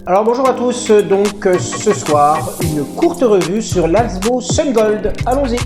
Alors bonjour à tous, donc ce soir, une courte revue sur l'Alsbo Sungold. Allons-y.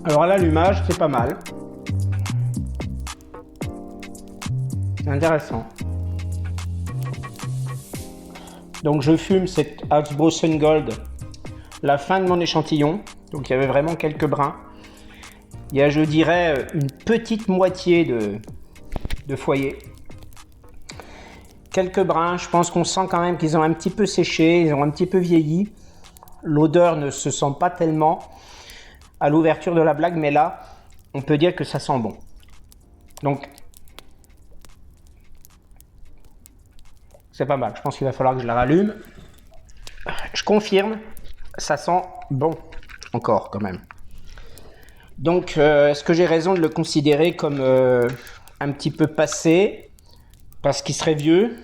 Alors à l'allumage, c'est pas mal. C'est intéressant. Donc je fume cette Alsbo Sungold, la fin de mon échantillon. Donc il y avait vraiment quelques brins. Il y a, je dirais, une petite moitié de foyer. Quelques brins, je pense qu'on sent quand même qu'ils ont un petit peu séché, ils ont un petit peu vieilli. L'odeur ne se sent pas tellement à l'ouverture de la blague, mais là, on peut dire que ça sent bon. Donc, c'est pas mal. Je pense qu'il va falloir que je la rallume. Je confirme, ça sent bon encore quand même. Donc, est-ce que j'ai raison de le considérer comme un petit peu passé parce qu'il serait vieux?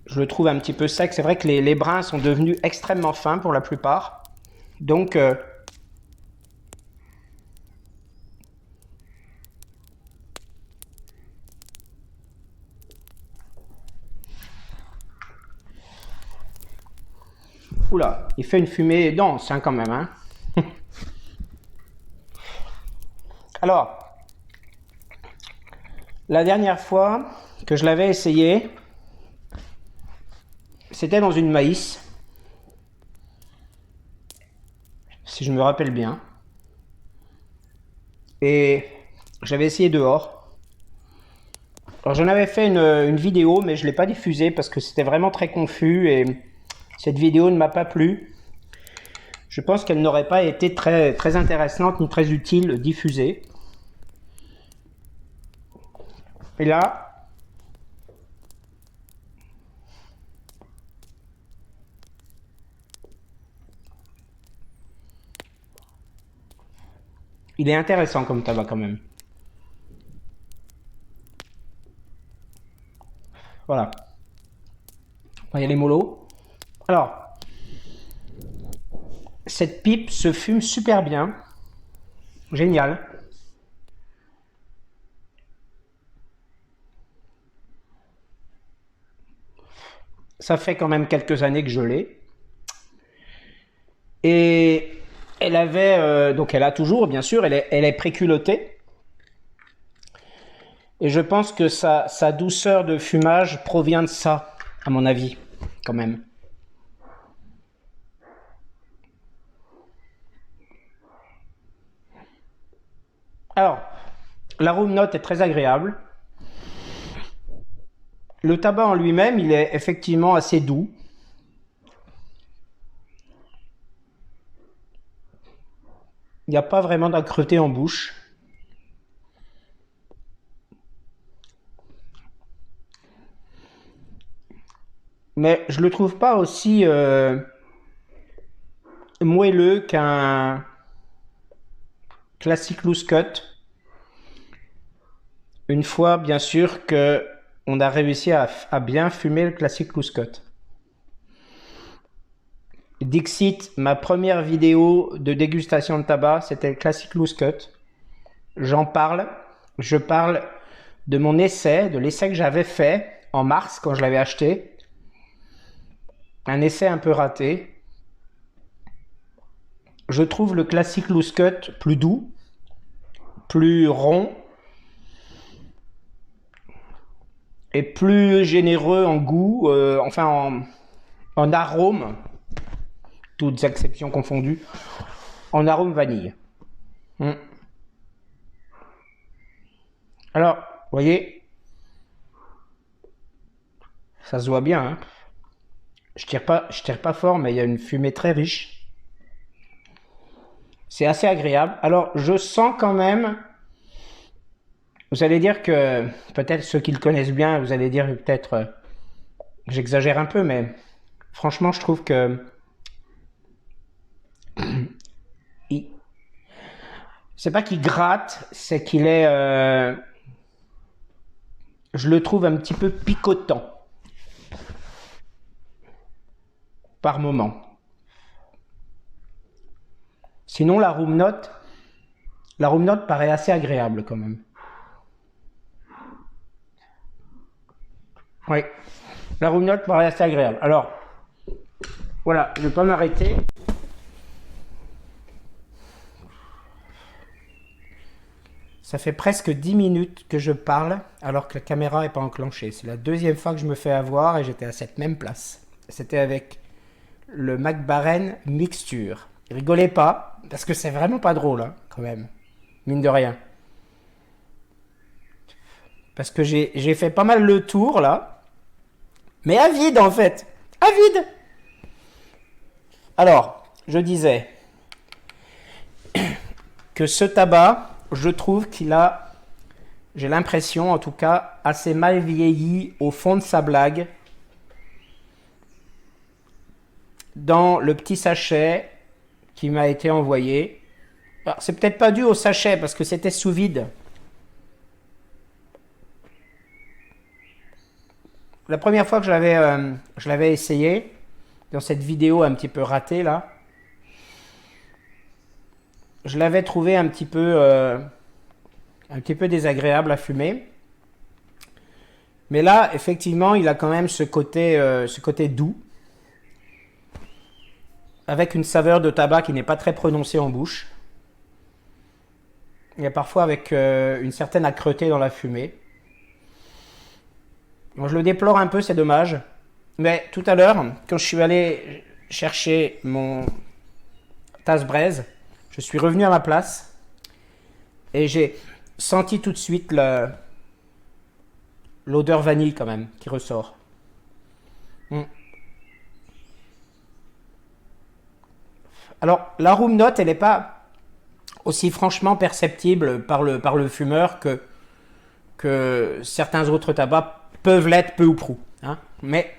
Je le trouve un petit peu sec. C'est vrai que les brins sont devenus extrêmement fins pour la plupart. Donc, oula, il fait une fumée dense hein, quand même. Hein. Alors, la dernière fois que je l'avais essayé, c'était dans une maïs, si je me rappelle bien. Et j'avais essayé dehors. Alors j'en avais fait une vidéo, mais je ne l'ai pas diffusée parce que c'était vraiment très confus et cette vidéo ne m'a pas plu. Je pense qu'elle n'aurait pas été très, très intéressante ni très utile diffusée. Et là, il est intéressant comme tabac quand même. Voilà. Il y a les molos. Alors, cette pipe se fume super bien. Génial. Ça fait quand même quelques années que je l'ai. Et elle avait, donc elle a toujours, bien sûr, elle est préculottée. Et je pense que sa douceur de fumage provient de ça, à mon avis, quand même. Alors, l'arôme note est très agréable. Le tabac en lui-même, il est effectivement assez doux. Il n'y a pas vraiment d'âcreté en bouche. Mais je ne le trouve pas aussi moelleux qu'un classique loose cut. Une fois, bien sûr, qu'on a réussi à bien fumer le classique loose cut. Dixit, ma première vidéo de dégustation de tabac, c'était le classique loose cut. J'en parle. Je parle de mon essai, de l'essai que j'avais fait en mars quand je l'avais acheté. Un essai un peu raté. Je trouve le classique loose cut plus doux, plus rond et plus généreux en goût, en arôme, toutes exceptions confondues, en arôme vanille. Alors, vous voyez, Ça se voit bien, hein. Je tire pas fort, mais il y a une fumée très riche. C'est assez agréable. Alors, je sens quand même. Vous allez dire que, peut-être ceux qui le connaissent bien, vous allez dire peut-être, j'exagère un peu, mais franchement, je trouve que il- c'est pas qu'il gratte, c'est qu'il est, je le trouve un petit peu picotant par moment. Sinon, la room note paraît assez agréable quand même. Oui, la room note paraît assez agréable. Alors, voilà, je ne vais pas m'arrêter. Ça fait presque 10 minutes que je parle alors que la caméra n'est pas enclenchée. C'est la deuxième fois que je me fais avoir et j'étais à cette même place. C'était avec le McBaren Mixture. Rigolez pas, parce que c'est vraiment pas drôle, hein, quand même. Mine de rien. Parce que j'ai fait pas mal le tour, là. Mais à vide, en fait. À vide. Alors, je disais que ce tabac, je trouve qu'il a, j'ai l'impression, en tout cas, assez mal vieilli au fond de sa blague. Dans le petit sachet qui m'a été envoyé. Alors, c'est peut-être pas dû au sachet, parce que c'était sous vide. La première fois que je l'avais essayé, dans cette vidéo un petit peu ratée là, je l'avais trouvé un petit peu désagréable à fumer. Mais là, effectivement, il a quand même ce côté doux, avec une saveur de tabac qui n'est pas très prononcée en bouche. Il y a parfois avec une certaine âcreté dans la fumée. Bon, je le déplore un peu, c'est dommage. Mais tout à l'heure, quand je suis allé chercher mon tasse-braise, je suis revenu à ma place et j'ai senti tout de suite l'odeur vanille quand même qui ressort. Alors, la room note, elle n'est pas aussi franchement perceptible par le fumeur que certains autres tabacs peuvent l'être peu ou prou. Hein. Mais,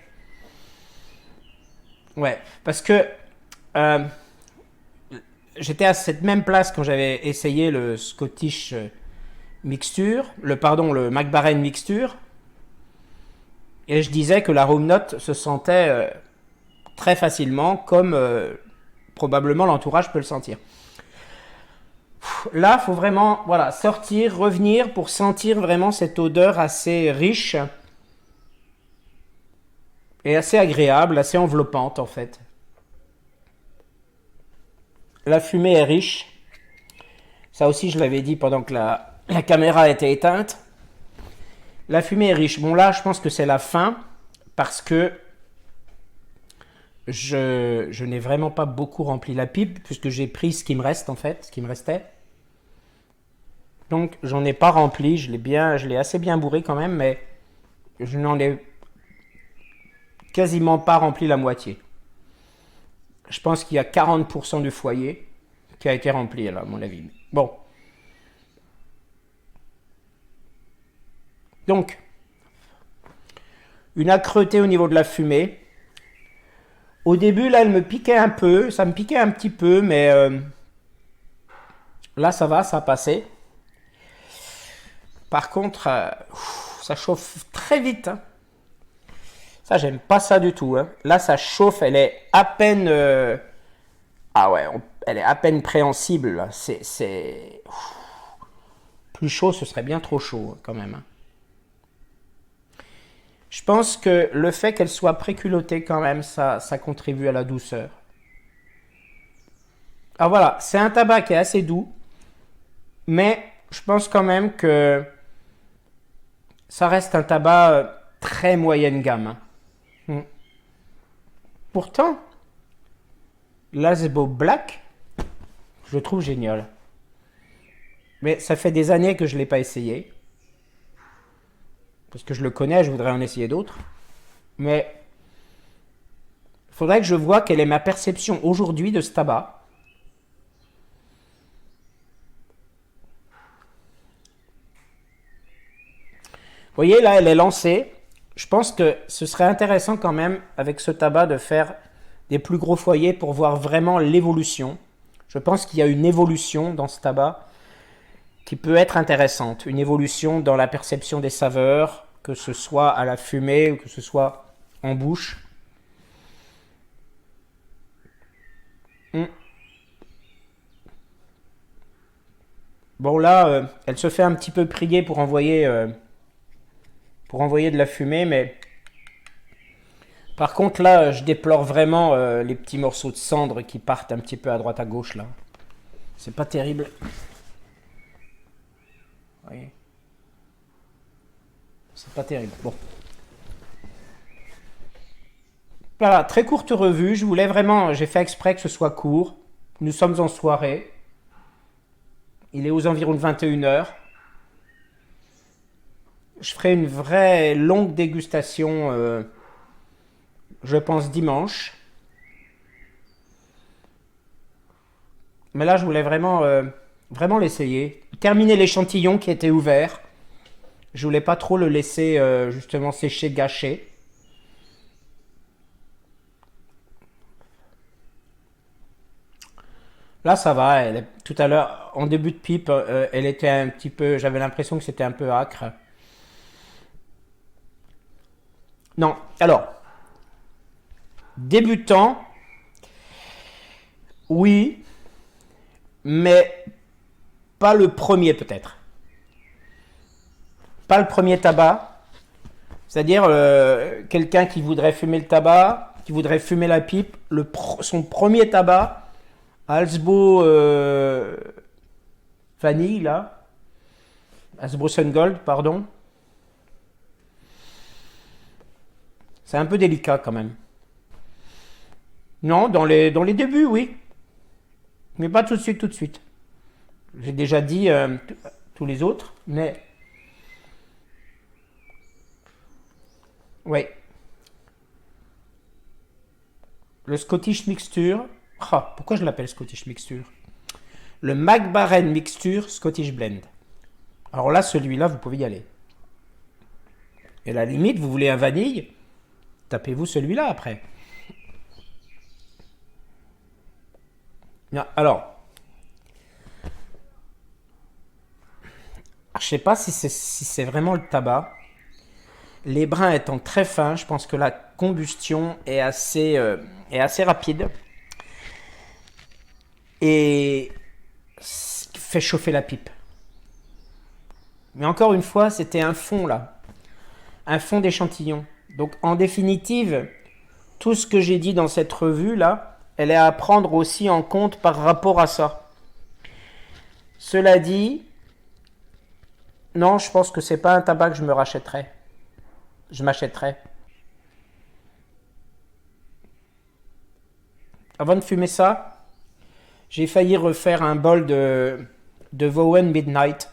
ouais, parce que j'étais à cette même place quand j'avais essayé le Scottish Mixture, le McBaren Mixture, et je disais que la room note se sentait très facilement comme probablement l'entourage peut le sentir. Là, il faut vraiment sortir, revenir pour sentir vraiment cette odeur assez riche et assez agréable, assez enveloppante en fait. La fumée est riche. Ça aussi, je l'avais dit pendant que la caméra était éteinte. La fumée est riche. Bon là, je pense que c'est la fin parce que je n'ai vraiment pas beaucoup rempli la pipe puisque j'ai pris ce qui me reste en fait, ce qui me restait. Donc j'en ai pas rempli, je l'ai assez bien bourré quand même, mais je n'en ai quasiment pas rempli la moitié. Je pense qu'il y a 40% du foyer qui a été rempli là, à mon avis. Bon. Donc, une âcreté au niveau de la fumée. Au début, là, elle me piquait un peu, ça me piquait un petit peu, mais là, ça va, ça a passé. Par contre, ça chauffe très vite. Hein. Ça, j'aime pas ça du tout. Hein. Là, ça chauffe, elle est à peine... Ah ouais, elle est à peine préhensible. Là. C'est... Plus chaud, ce serait bien trop chaud quand même. Hein. Je pense que le fait qu'elle soit préculottée quand même, ça contribue à la douceur. Alors voilà, c'est un tabac qui est assez doux, mais je pense quand même que ça reste un tabac très moyenne gamme. Hein. Pourtant, l'Azebo Black, je le trouve génial. Mais ça fait des années que je ne l'ai pas essayé. Parce que je le connais, je voudrais en essayer d'autres. Mais il faudrait que je vois quelle est ma perception aujourd'hui de ce tabac. Vous voyez, là, elle est lancée. Je pense que ce serait intéressant quand même, avec ce tabac, de faire des plus gros foyers pour voir vraiment l'évolution. Je pense qu'il y a une évolution dans ce tabac qui peut être intéressante. Une évolution dans la perception des saveurs, que ce soit à la fumée ou que ce soit en bouche. Bon là, elle se fait un petit peu prier pour envoyer de la fumée, mais par contre là, je déplore vraiment les petits morceaux de cendre qui partent un petit peu à droite à gauche là. C'est pas terrible. Vous voyez, c'est pas terrible. Bon. Voilà, très courte revue. Je voulais vraiment, j'ai fait exprès que ce soit court. Nous sommes en soirée. Il est aux environs de 21h. Je ferai une vraie longue dégustation, je pense, dimanche. Mais là, je voulais vraiment l'essayer. Terminer l'échantillon qui était ouvert. Je voulais pas trop le laisser justement sécher, gâcher. Là, ça va. Tout à l'heure, en début de pipe, elle était un petit peu. J'avais l'impression que c'était un peu âcre. Non. Alors, débutant, oui, mais pas le premier peut-être. Pas le premier tabac. C'est-à-dire quelqu'un qui voudrait fumer le tabac, qui voudrait fumer la pipe, son premier tabac. Halsbo Vanille, là. Halsbo Sungold, pardon. C'est un peu délicat quand même. Non, dans les débuts, oui. Mais pas tout de suite, tout de suite. J'ai déjà dit tous les autres, mais... Oui. Le Scottish Mixture... Ah, pourquoi je l'appelle Scottish Mixture? Le McBaren Mixture Scottish Blend. Alors là, celui-là, vous pouvez y aller. Et à la limite, vous voulez un vanille, tapez-vous celui-là après. Alors, je sais pas si c'est vraiment le tabac. Les brins étant très fins, je pense que la combustion est assez rapide. Et fait chauffer la pipe. Mais encore une fois, c'était un fond là. Un fond d'échantillon. Donc en définitive, tout ce que j'ai dit dans cette revue là, elle est à prendre aussi en compte par rapport à ça. Cela dit, non, je pense que c'est pas un tabac que je me rachèterais. Je m'achèterais. Avant de fumer ça, j'ai failli refaire un bol de Vowen Midnight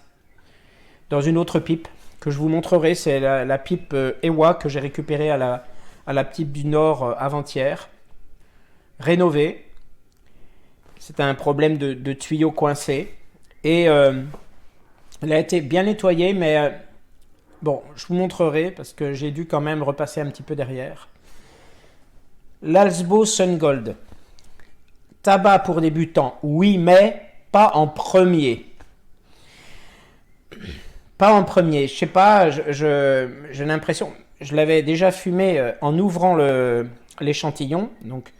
dans une autre pipe que je vous montrerai. C'est la pipe Ewa que j'ai récupérée à la pipe du Nord avant-hier. Rénovée. C'était un problème de tuyau coincé. Et elle a été bien nettoyée, mais bon, je vous montrerai parce que j'ai dû quand même repasser un petit peu derrière. L'Halsbo Sungold. Tabac pour débutants, oui, mais pas en premier. Pas en premier. Je sais pas, j'ai l'impression... Je l'avais déjà fumé en ouvrant l'échantillon. Donc,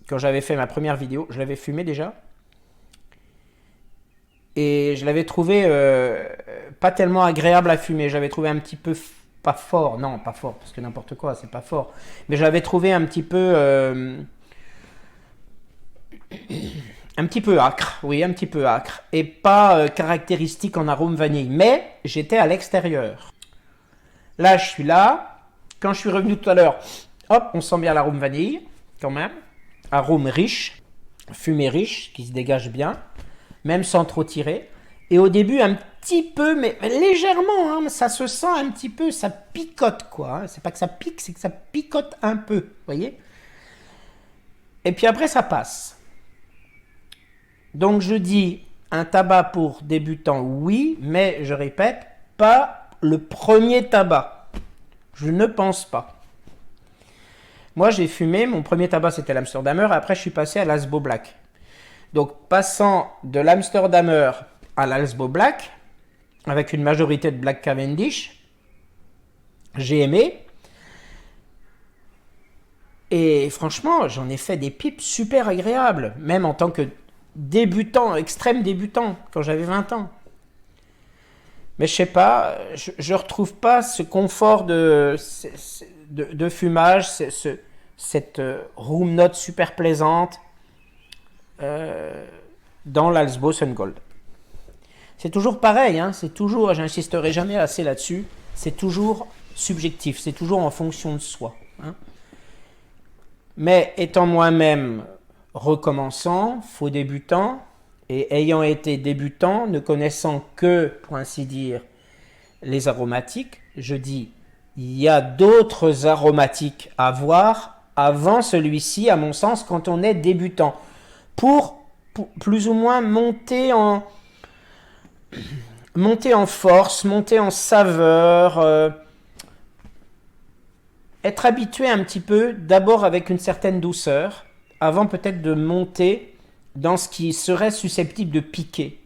quand j'avais fait ma première vidéo, je l'avais fumé déjà. Et je l'avais trouvé pas tellement agréable à fumer. J'avais trouvé un petit peu... Pas fort, non, pas fort, parce que n'importe quoi, c'est pas fort. Mais je l'avais trouvé un petit peu... un petit peu acre, oui, un petit peu acre. Et pas caractéristique en arôme vanille. Mais j'étais à l'extérieur. Là, je suis là. Quand je suis revenu tout à l'heure, hop, on sent bien l'arôme vanille, quand même. Arôme riche, fumée riche, qui se dégage bien, même sans trop tirer. Et au début, un petit peu, mais légèrement, hein, ça se sent un petit peu, ça picote, quoi. Hein. C'est pas que ça pique, c'est que ça picote un peu, vous voyez. Et puis après, ça passe. Donc je dis, un tabac pour débutants, oui, mais je répète, pas le premier tabac. Je ne pense pas. Moi, j'ai fumé, mon premier tabac, c'était l'Amsterdamer, après, je suis passé à l'Alsbo Black. Donc, passant de l'Amsterdamer à l'Alsbo Black, avec une majorité de Black Cavendish, j'ai aimé. Et franchement, j'en ai fait des pipes super agréables, même en tant que débutant, extrême débutant, quand j'avais 20 ans. Mais je sais pas, je retrouve pas ce confort de fumage, cette room note super plaisante dans l'Alsbo Sun Gold. C'est toujours pareil, hein, c'est toujours, j'insisterai jamais assez là-dessus, c'est toujours subjectif, c'est toujours en fonction de soi. Hein. Mais étant moi-même recommençant, faux débutant, et ayant été débutant, ne connaissant que, pour ainsi dire, les aromatiques, je dis, il y a d'autres aromatiques à voir avant celui-ci, à mon sens, quand on est débutant, pour plus ou moins monter en force, monter en saveur, être habitué un petit peu, d'abord avec une certaine douceur, avant peut-être de monter dans ce qui serait susceptible de piquer.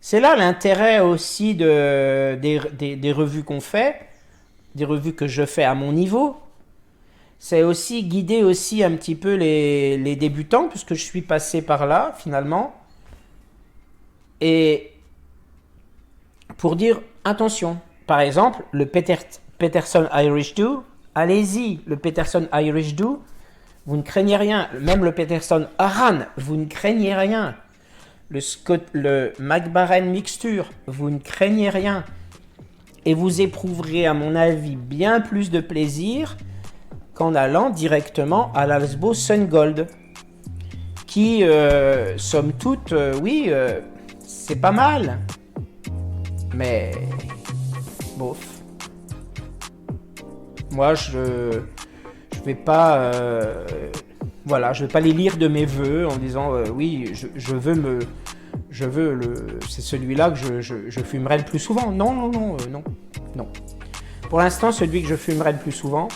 C'est là l'intérêt aussi des revues qu'on fait, des revues que je fais à mon niveau. C'est aussi guider aussi un petit peu les débutants, puisque je suis passé par là, finalement. Et pour dire, attention, par exemple, le Peterson Irish Dew, allez-y, le Peterson Irish Dew, vous ne craignez rien. Même le Peterson Aran, vous ne craignez rien. Le Mac Baren Mixture, vous ne craignez rien. Et vous éprouverez, à mon avis, bien plus de plaisir qu'en allant directement à l'Alsbo Sun Gold. Qui, somme toute, oui, c'est pas mal. Mais, bof. Moi, je vais pas... voilà, je vais pas les lire de mes voeux en disant oui, c'est celui-là que je fumerai le plus souvent. Non. Pour l'instant, celui que je fumerai le plus souvent,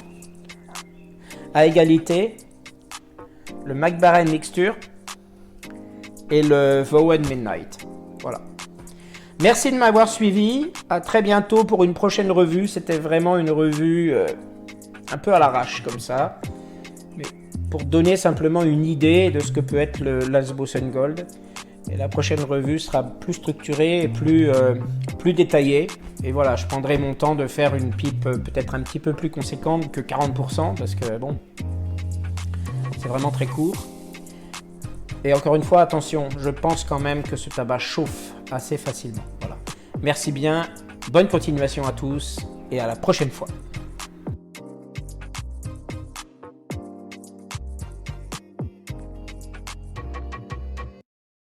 à égalité, le Mac Baren Mixture et le Vowen Midnight. Voilà. Merci de m'avoir suivi. À très bientôt pour une prochaine revue. C'était vraiment une revue un peu à l'arrache comme ça. Mais pour donner simplement une idée de ce que peut être l'Alsbo Sun Gold. Et la prochaine revue sera plus structurée et plus détaillée. Et voilà, je prendrai mon temps de faire une pipe peut-être un petit peu plus conséquente que 40%, parce que bon, c'est vraiment très court. Et encore une fois, attention, je pense quand même que ce tabac chauffe assez facilement. Voilà. Merci bien, bonne continuation à tous et à la prochaine fois.